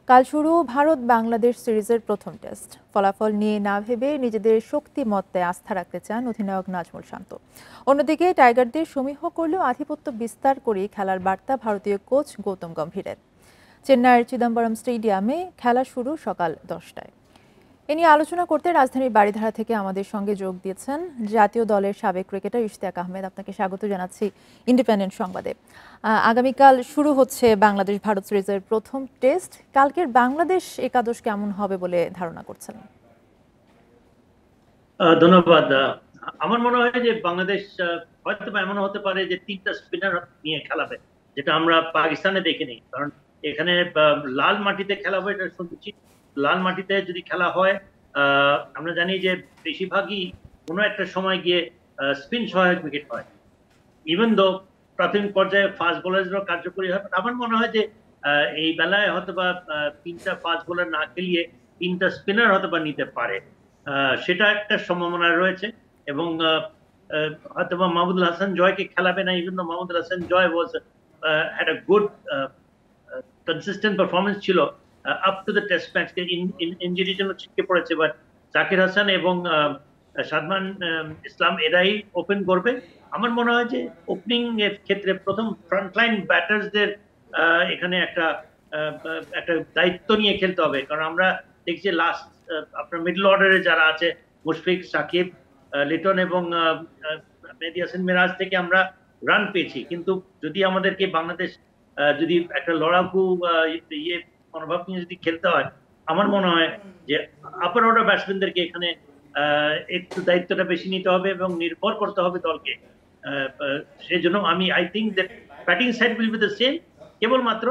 কাল শুরু ভারত বাংলাদেশ সিরিজের প্রথম টেস্ট। ফলাফল নিয়ে না ভেবে নিজেদের শক্তিমত্তায় আস্থা রাখতে চান অধিনায়ক নাজমুল শান্ত। অন্যদিকে টাইগারদের সমীহ করলেও আধিপত্য বিস্তার করে খেলার বার্তা ভারতীয় কোচ গৌতম গম্ভীরের। চেন্নাইয়ের চিদম্বরম স্টেডিয়ামে খেলা শুরু সকাল 10টায়। এ নিয়ে আলোচনা করতে রাজধানীর বারিধারা থেকে আমাদের সঙ্গে যোগ দিয়েছেন জাতীয় দলের সাবেক ক্রিকেটার ইশতিয়াক আহমেদ। আপনাকে স্বাগত জানাচ্ছি ইন্ডিপেন্ডেন্ট সংবাদে। আগামীকাল শুরু হচ্ছে বাংলাদেশ ভারত সিরিজের প্রথম টেস্ট। কালকের বাংলাদেশ একাদশ কেমন হবে বলে ধারণা করছেন? ধন্যবাদ। আমার মনে হয় যে বাংলাদেশ হয়তো এমন হতে পারে যে তিনটা স্পিনার নিয়ে খেলাবে, যেটা আমরা পাকিস্তানে দেখিনি। কারণ এখানে লাল মাটিতে খেলা হবে, এটা শুনছি। লাল মাটিতে যদি খেলা হয়, আমরা জানি যে বেশিরভাগই কোনো একটা সময় গিয়ে স্পিন সহায়ক উইকেট হয়। ইভেন দো প্রাথমিক পর্যায়ে ফাস্ট বোলাররাও কার্যকরী হয়, আমার মনে হয় যে এই বেলায় হয়তোবা তিনটা ফাস্ট বোলার না খেলিয়ে তিনটা স্পিনার হয়তোবা নিতে পারে, সেটা একটা সম্ভাবনা রয়েছে। এবং হয়তোবা মাহমুদুল হাসান জয়কে খেলাবে না, even though Mahmudul Hasan Joy was একটা গুড কনসিস্টেন্ট পারফরমেন্স ছিল up to the test match. ইনজুরির জন্য ছিটকে পড়েছে, বাট জাকির হাসান এবং সাদমান ইসলাম এরাই ওপেন করবে। আমার মনে হয় যে ওপেনিং এর ক্ষেত্রে প্রথম ফ্রন্টলাইন ব্যাটার্সদের এখানে একটা দায়িত্ব নিয়ে খেলতে হবে। কারণ আমরা দেখছি লাস্ট আপনার মিডল অর্ডারে যারা আছে, মুশফিক, সাকিব, লিটন এবং মেহেদী হাসান মিরাজ থেকে আমরা রান পেয়েছি, কিন্তু যদি আমাদেরকে বাংলাদেশ যদি একটা লড়াকু ইয়ে মনোভাব নিয়ে যদি খেলতে হয়, আমার মনে হয় যে আপার অর্ডার ব্যাটসম্যানদেরকে এখানে একটু দায়িত্বটা বেশি নিতে হবে এবং নির্ভর করতে হবে দলকে। সেই জন্য I think that batting side will be the same. কেবলমাত্র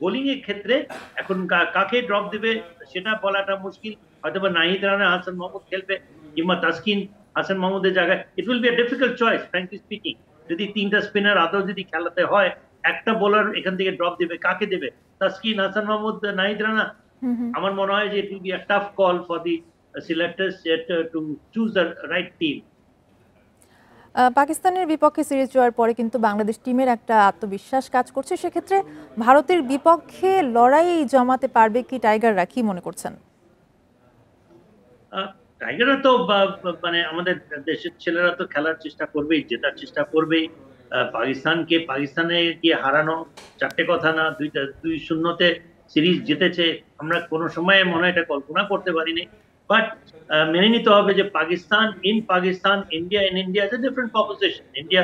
বোলিং এর ক্ষেত্রে এখন কাকে ড্রপ দিবে সেটা বলাটা মুশকিল। হয়তোবা নাহিদ রানা, হাসান মাহমুদ খেলবে, কিংবা তাসকিন হাসান মাহমুদের জায়গায়। It will be a difficult choice frankly speaking. যদি তিনটা স্পিনার আদৌ যদি খেলাতে হয়, একটা বোলার এখান থেকে ড্রপ দিবে, কাকে দেবে? তাসকিন, হাসান মাহমুদ, নাহিদ রানা? আমার মনে হয় যে it will be a tough call for the selectors to choose the right team. পাকিস্তানের বিপক্ষে সিরিজ জয়ের পরে কিন্তু বাংলাদেশ টিমের একটা আত্মবিশ্বাস কাজ করছে। সেক্ষেত্রে ভারতের বিপক্ষে লড়াই জমাতে পারবে কি টাইগাররা, কি মনে করছেন? টাইগাররা তো মানে আমাদের দেশের ছেলেরা তো খেলার চেষ্টা করবেই, জেতার চেষ্টা করবেই। পাকিস্তানে গিয়ে হারানো, চারটে কথা না, 2-0 সিরিজ জিতেছে। আমরা কোনো সময় মনে হয় এটা কল্পনা করতে পারিনি। বাট মেনে নিতে হবে যে Pakistan, India in India is a different proposition. India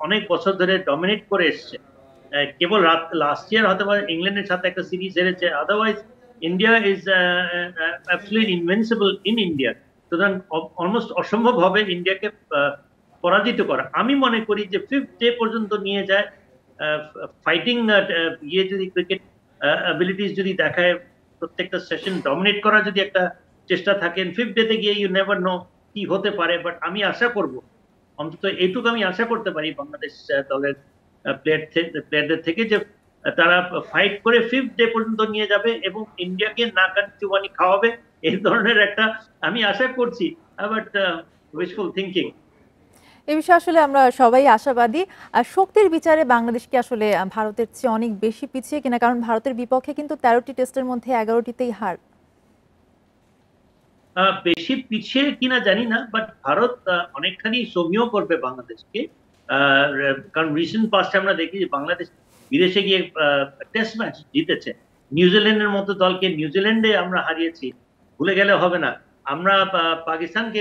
অনেক বছর ধরে ডমিনেট করে এসছে। কেবল লাস্ট ইয়ার হয়তো ইংল্যান্ডের সাথে একটা সিরিজ হেরেছে, otherwise India is absolutely invincible in India. সুতরাং অলমোস্ট অসম্ভব হবে ইন্ডিয়াকে পরাজিত করা। আমি মনে করি যে 5th ডে পর্যন্ত নিয়ে যায়, ফাইটিং ইয়ে যদি ক্রিকেট অ্যাবিলিটিস যদি দেখায়, প্রত্যেকটা সেশন ডমিনেট করার যদি একটা চেষ্টা থাকেন, 5th ডেতে গিয়ে ইউ নেভার নো কি হতে পারে। বাট আমি আশা করব, অন্তত এইটুকু আমি আশা করতে পারি বাংলাদেশ দলের প্লেয়ারদের থেকে, যে তারা ফাইট করে 5th ডে পর্যন্ত নিয়ে যাবে এবং ইন্ডিয়াকে নাকান চুবানি খাওয়াবে। এই ধরনের একটা আমি আশা করছি, বাট উইশফুল থিঙ্কিং। এ বিষয়ে আসলে আমরা সবাই আশাবাদী। আর শক্তির বিচারে বাংলাদেশ কি আসলে ভারতের চেয়ে অনেক বেশি পিছিয়ে কিনা? কারণ ভারতের বিপক্ষে কিন্তু 13টি টেস্টের মধ্যে 11টিতেই হার। বেশি পিছিয়ে কিনা জানি না, বাট ভারত অনেকখানি সমীহ করবে বাংলাদেশকে। কারণ রিসেন্ট পাস্টে আমরা দেখি যে বাংলাদেশ বিদেশে গিয়ে টেস্ট ম্যাচ জিতেছে। নিউজিল্যান্ডের মতো দলকে নিউজিল্যান্ডে আমরা হারিয়েছি, ভুলে গেলে হবে না। আমরা পাকিস্তানকে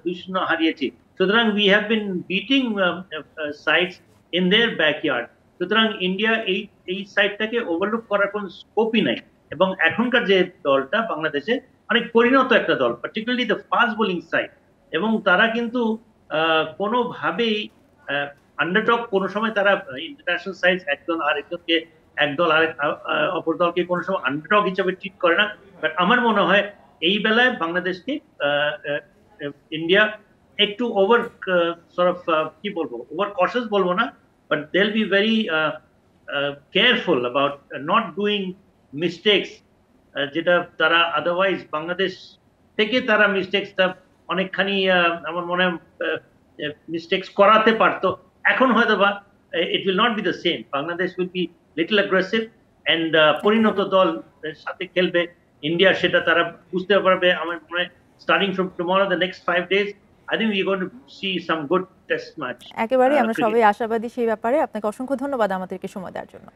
2-0 হারিয়েছি। সুতরাং we have been beating sides in their backyard. সুতরাং ইন্ডিয়া এই সাইডটাকে ওভারলুক করার কোনো স্কোপই নাই। এবং এখনকার যে দলটা বাংলাদেশে অনেক পরিণত একটা দল, particularly the fast bowling side. এবং তারা কিন্তু কোনোভাবেই আন্ডারডগ, কোনো সময় তারা ইন্টারন্যাশনাল সাইজ একদল আরেক অপর দলকে কোনো সময় আন্ডারডগ হিসেবে ট্রিট করে না। বাট আমার মনে হয় এই বেলায় বাংলাদেশকে ইন্ডিয়া একটু ওভার কি বলবো, ওভার কশাস বলবো না, but they will be very careful about not doing mistakes, যেটা তারা আদারওয়াইজ বাংলাদেশ থেকে তারা মিস্টেক্সটা অনেকখানি আমার মনে হয় মিস্টেক্স করাতে পারতো। এখন হয়তো বা it will not be the same. Bangladesh will be little aggressive and পরিণত দল সাথে খেলবে ইন্ডিয়া, সেটা তারা বুঝতে পারবে। আমার মনে হয় starting from tomorrow, the next 5 days, I think we're going to see some good test match. একেবারেই আমরা সবাই আশাবাদী সেই ব্যাপারে। আপনাকে অসংখ্য ধন্যবাদ আমাদেরকে সময় দেওয়ার জন্য।